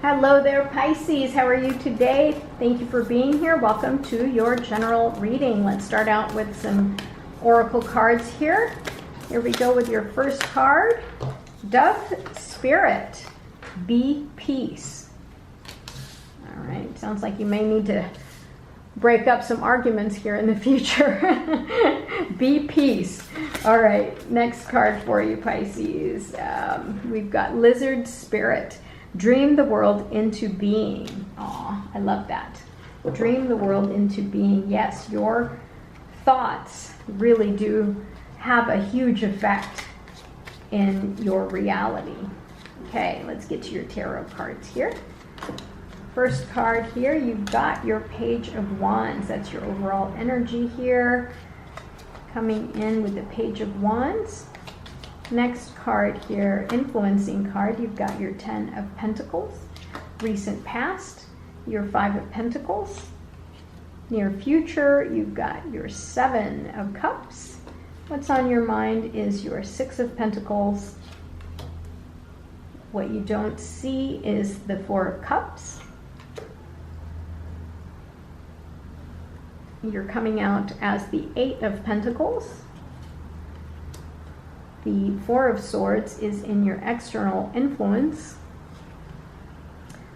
Hello there, Pisces. How are you today? Thank you for being here. Welcome to your general reading. Let's start out with some oracle cards here. Here we go with your first card. Dove Spirit, be peace. All right, sounds like you may need to break up some arguments here in the future. Be peace. All right, next card for you, Pisces. We've got Lizard Spirit. Dream the world into being. Aw, I love that. Dream the world into being. Yes, your thoughts really do have a huge effect in your reality. Okay, let's get to your tarot cards here. First card here, you've got your Page of Wands. That's your overall energy here. Coming in with the Page of Wands. Next card here, influencing card, you've got your 10 of Pentacles. Recent past, your 5 of Pentacles. Near future, you've got your 7 of Cups. What's on your mind is your 6 of Pentacles. What you don't see is the 4 of Cups. You're coming out as the 8 of Pentacles. The 4 of Swords is in your external influence.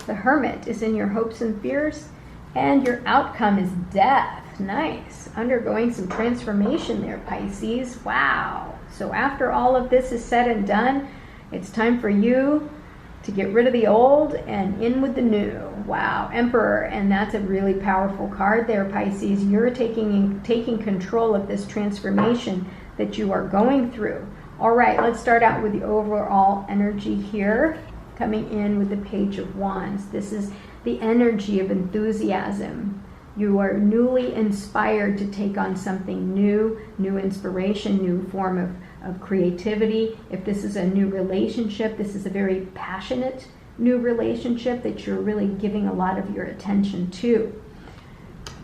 The Hermit is in your hopes and fears. And your outcome is death. Nice. Undergoing some transformation there, Pisces. Wow. So after all of this is said and done, it's time for you to get rid of the old and in with the new. Wow. Emperor. And that's a really powerful card there, Pisces. You're taking control of this transformation that you are going through. All right, let's start out with the overall energy here, coming in with the Page of Wands. This is the energy of enthusiasm. You are newly inspired to take on something new inspiration, new form of creativity. If this is a new relationship, this is a very passionate new relationship that you're really giving a lot of your attention to.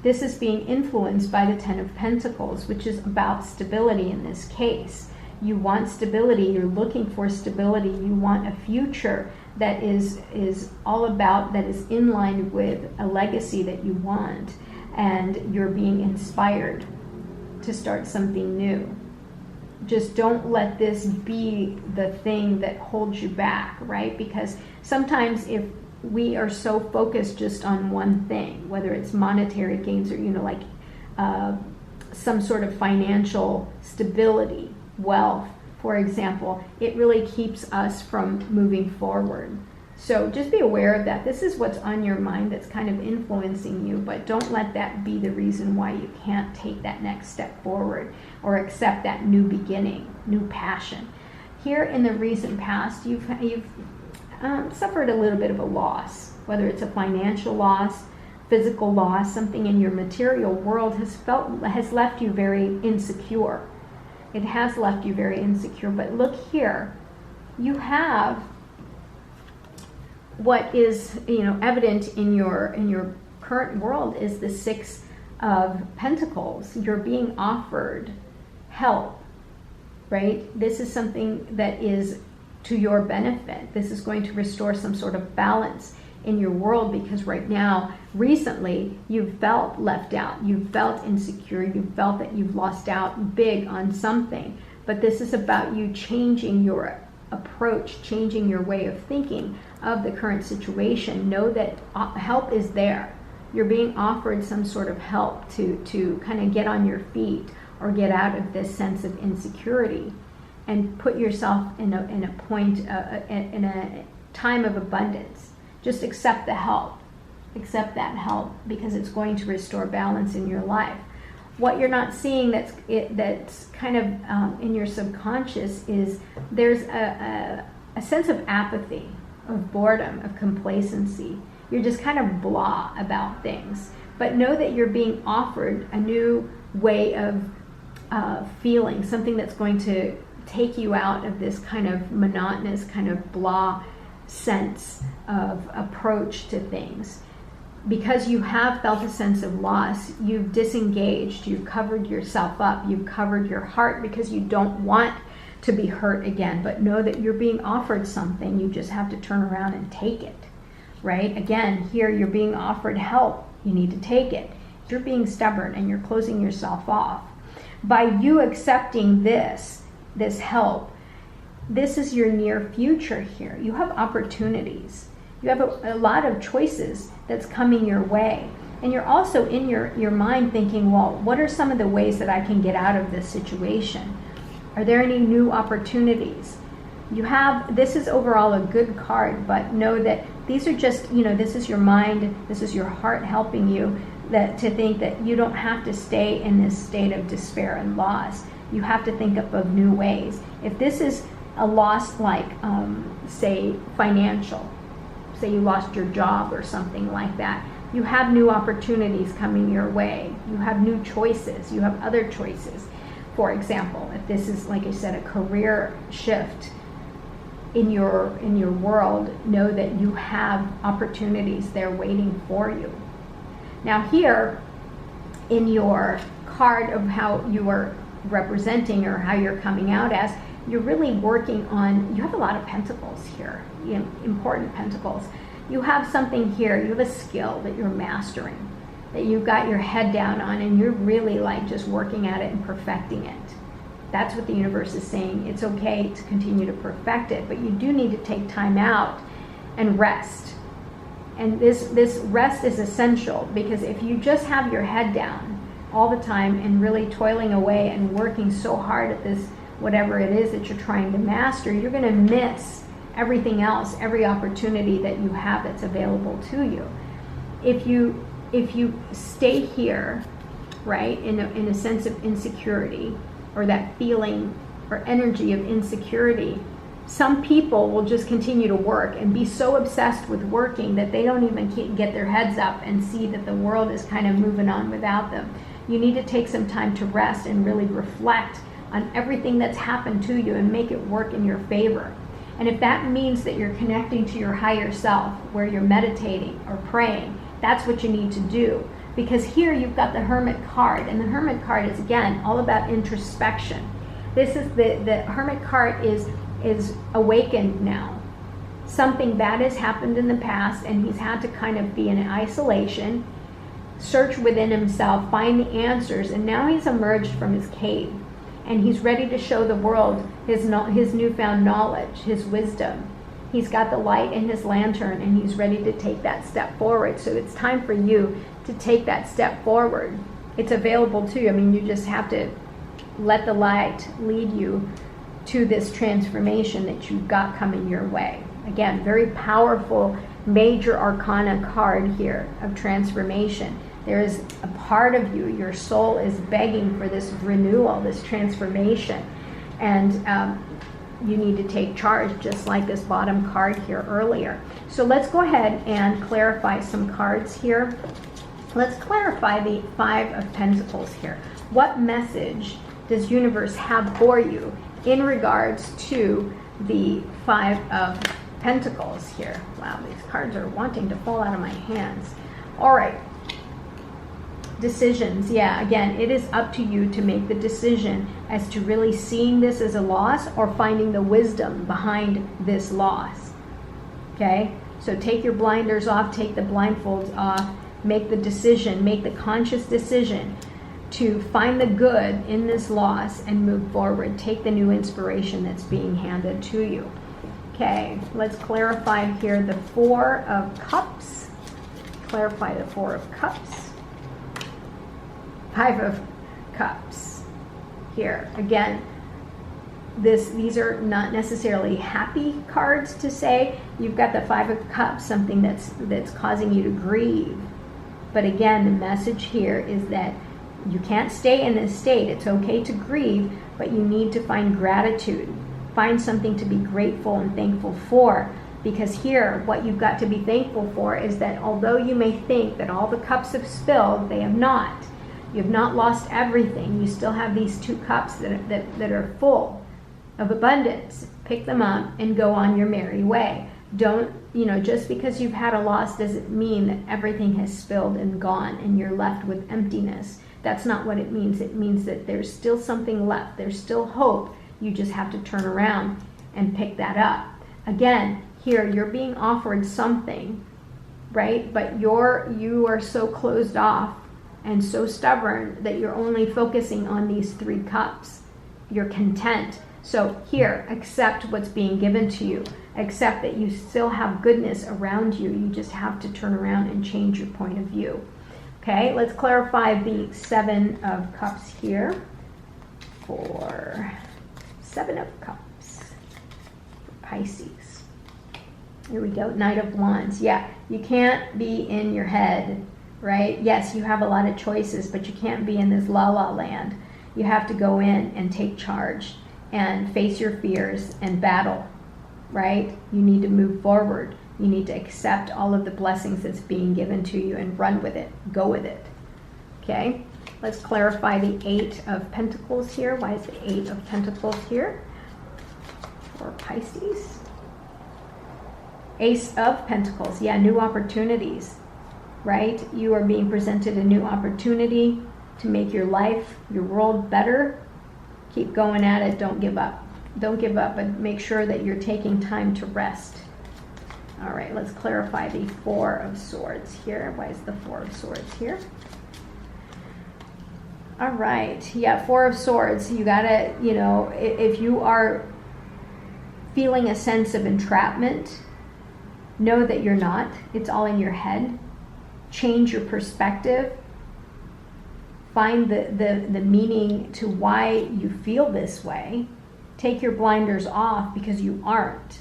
This is being influenced by the 10 of Pentacles, which is about stability in this case. You want stability, you're looking for stability, you want a future that is all about, that is in line with a legacy that you want, and you're being inspired to start something new. Just don't let this be the thing that holds you back, right? Because sometimes if we are so focused just on one thing, whether it's monetary gains or, some sort of financial stability, wealth, for example, it really keeps us from moving forward. So just be aware of that. This is what's on your mind that's kind of influencing you, but don't let that be the reason why you can't take that next step forward or accept that new beginning, new passion. Here in the recent past, you've suffered a little bit of a loss, whether it's a financial loss, physical loss, something in your material world has left you very insecure. It has left you very insecure, but look here, you have what is evident in your current world is the 6 of Pentacles. You're being offered help, right? This is something that is to your benefit. This is going to restore some sort of balance in your world, because right now, recently, you've felt left out, you've felt insecure, you've felt that you've lost out big on something. But this is about you changing your approach, changing your way of thinking of the current situation. Know that help is there. You're being offered some sort of help to kind of get on your feet or get out of this sense of insecurity and put yourself in a time of abundance. Just accept the help. Accept that help, because it's going to restore balance in your life. What you're not seeing that's kind of in your subconscious is there's a sense of apathy, of boredom, of complacency. You're just kind of blah about things. But know that you're being offered a new way of feeling, something that's going to take you out of this kind of monotonous, kind of blah sense of approach to things. Because you have felt a sense of loss, you've disengaged, you've covered yourself up, you've covered your heart because you don't want to be hurt again. But know that you're being offered something, you just have to turn around and take it. right? Again, here you're being offered help. You need to take it. You're being stubborn and you're closing yourself off. By you accepting this help, this is your near future here. You have opportunities. You have a lot of choices that's coming your way. And you're also in your mind thinking, well, what are some of the ways that I can get out of this situation? Are there any new opportunities? This is overall a good card, but know that these are just, this is your mind, this is your heart helping you to think that you don't have to stay in this state of despair and loss. You have to think up of new ways. If this is a loss like, say, financial, say you lost your job or something like that, you have new opportunities coming your way. You have new choices. You have other choices. For example, if this is, like I said, a career shift in your world, know that you have opportunities there waiting for you. Now here, in your card of how you are representing or how you're coming out as, you're really working on, you have a lot of pentacles here, important pentacles. You have something here, you have a skill that you're mastering, that you've got your head down on, and you're really like just working at it and perfecting it. That's what the universe is saying. It's okay to continue to perfect it, but you do need to take time out and rest. And this rest is essential, because if you just have your head down all the time and really toiling away and working so hard at this, whatever it is that you're trying to master, you're going to miss everything else, every opportunity that you have that's available to you. If you stay here, right, in a sense of insecurity, or that feeling or energy of insecurity, some people will just continue to work and be so obsessed with working that they don't even get their heads up and see that the world is kind of moving on without them. You need to take some time to rest and really reflect on everything that's happened to you and make it work in your favor. And if that means that you're connecting to your higher self, where you're meditating or praying, that's what you need to do. Because here you've got the Hermit card, and the Hermit card is, again, all about introspection. This is the Hermit card is awakened now. Something bad has happened in the past, and he's had to kind of be in isolation, search within himself, find the answers, and now he's emerged from his cave, and he's ready to show the world his newfound knowledge, his wisdom. He's got the light in his lantern, and he's ready to take that step forward. So it's time for you to take that step forward. It's available to you. I mean, you just have to let the light lead you to this transformation that you've got coming your way. Again, very powerful major arcana card here of transformation. There is a part of you, your soul is begging for this renewal, this transformation. And you need to take charge, just like this bottom card here earlier. So let's go ahead and clarify some cards here. Let's clarify the Five of Pentacles here. What message does universe have for you in regards to the Five of Pentacles here? Wow, these cards are wanting to fall out of my hands. All right. Decisions. Yeah, again, it is up to you to make the decision as to really seeing this as a loss or finding the wisdom behind this loss. Okay? So take your blinders off, take the blindfolds off, make the decision, make the conscious decision to find the good in this loss and move forward. Take the new inspiration that's being handed to you. Okay, let's clarify here the Four of Cups. Clarify the Four of Cups. Five of Cups here. Again, these are not necessarily happy cards to say. You've got the Five of Cups, something that's causing you to grieve. But again, the message here is that you can't stay in this state. It's okay to grieve, but you need to find gratitude. Find something to be grateful and thankful for. Because here, what you've got to be thankful for is that although you may think that all the cups have spilled, they have not. You've not lost everything. You still have these two cups that are full of abundance. Pick them up and go on your merry way. Don't, just because you've had a loss doesn't mean that everything has spilled and gone and you're left with emptiness. That's not what it means. It means that there's still something left. There's still hope. You just have to turn around and pick that up. Again, here you're being offered something right? But you are so closed off and so stubborn that you're only focusing on these 3 cups. You're content. So here, accept what's being given to you. Accept that you still have goodness around you. You just have to turn around and change your point of view. Okay, let's clarify the 7 of Cups here for 7 of Cups for Pisces. Here we go, Knight of Wands. Yeah, you can't be in your head, right? Yes, you have a lot of choices, but you can't be in this la-la land. You have to go in and take charge and face your fears and battle, right? You need to move forward. You need to accept all of the blessings that's being given to you and run with it. Go with it. Okay? Let's clarify the 8 of Pentacles here. Why is the 8 of Pentacles here for Pisces? Ace of Pentacles. Yeah, new opportunities, right? You are being presented a new opportunity to make your life, your world better. Keep going at it. Don't give up. Don't give up, but make sure that you're taking time to rest. All right, let's clarify the 4 of Swords here. Why is the 4 of Swords here? All right, yeah, 4 of Swords. You gotta, you know, if you are feeling a sense of entrapment, know that you're not. It's all in your head. Change your perspective. Find the meaning to why you feel this way. Take your blinders off because you aren't.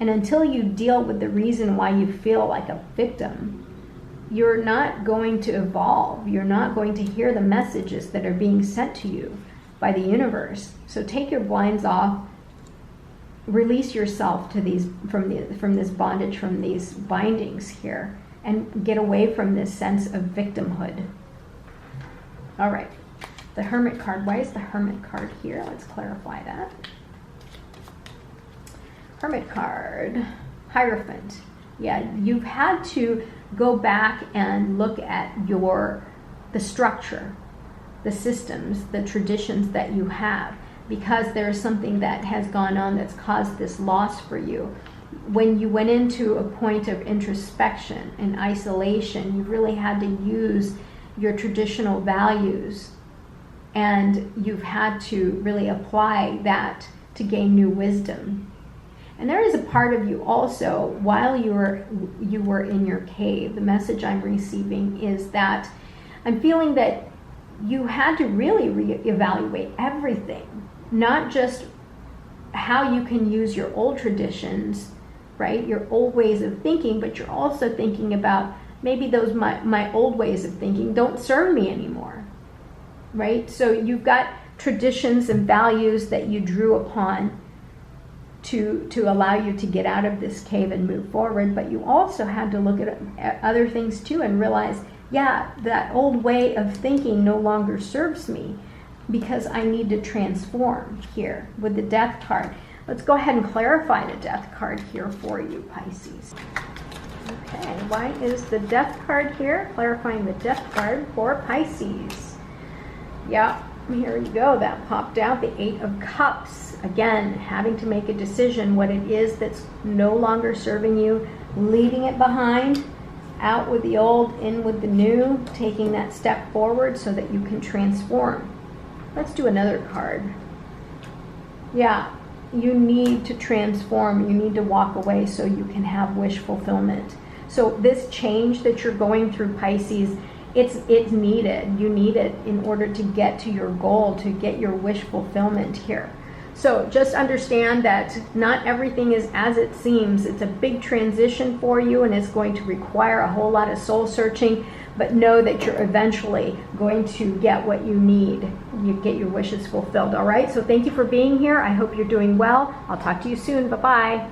And until you deal with the reason why you feel like a victim, you're not going to evolve. You're not going to hear the messages that are being sent to you by the universe. So take your blinds off. Release yourself to these from this bondage, from these bindings here, and get away from this sense of victimhood. All right, the Hermit card. Why is the Hermit card here? Let's clarify that. Hermit card, Hierophant. Yeah, you've had to go back and look at the structure, the systems, the traditions that you have, because there's something that has gone on that's caused this loss for you. When you went into a point of introspection and isolation, you really had to use your traditional values, and you've had to really apply that to gain new wisdom. And there is a part of you also, while you were in your cave, the message I'm receiving is that I'm feeling that you had to really reevaluate everything, not just how you can use your old traditions, right, your old ways of thinking, but you're also thinking about maybe those my old ways of thinking don't serve me anymore, right? So you've got traditions and values that you drew upon to allow you to get out of this cave and move forward, but you also had to look at other things too and realize, yeah, that old way of thinking no longer serves me because I need to transform here with the Death card. Let's go ahead and clarify the Death card here for you, Pisces. Okay, why is the Death card here? Clarifying the Death card for Pisces. Yeah, here you go. That popped out, the 8 of Cups. Again, having to make a decision what it is that's no longer serving you, leaving it behind, out with the old, in with the new, taking that step forward so that you can transform. Let's do another card. Yeah, you need to transform. You need to walk away so you can have wish fulfillment. So this change that you're going through, Pisces, it's needed. You need it in order to get to your goal, to get your wish fulfillment here. So just understand that not everything is as it seems. It's a big transition for you, and it's going to require a whole lot of soul searching, but know that you're eventually going to get what you need. You get your wishes fulfilled, all right? So thank you for being here. I hope you're doing well. I'll talk to you soon. Bye-bye.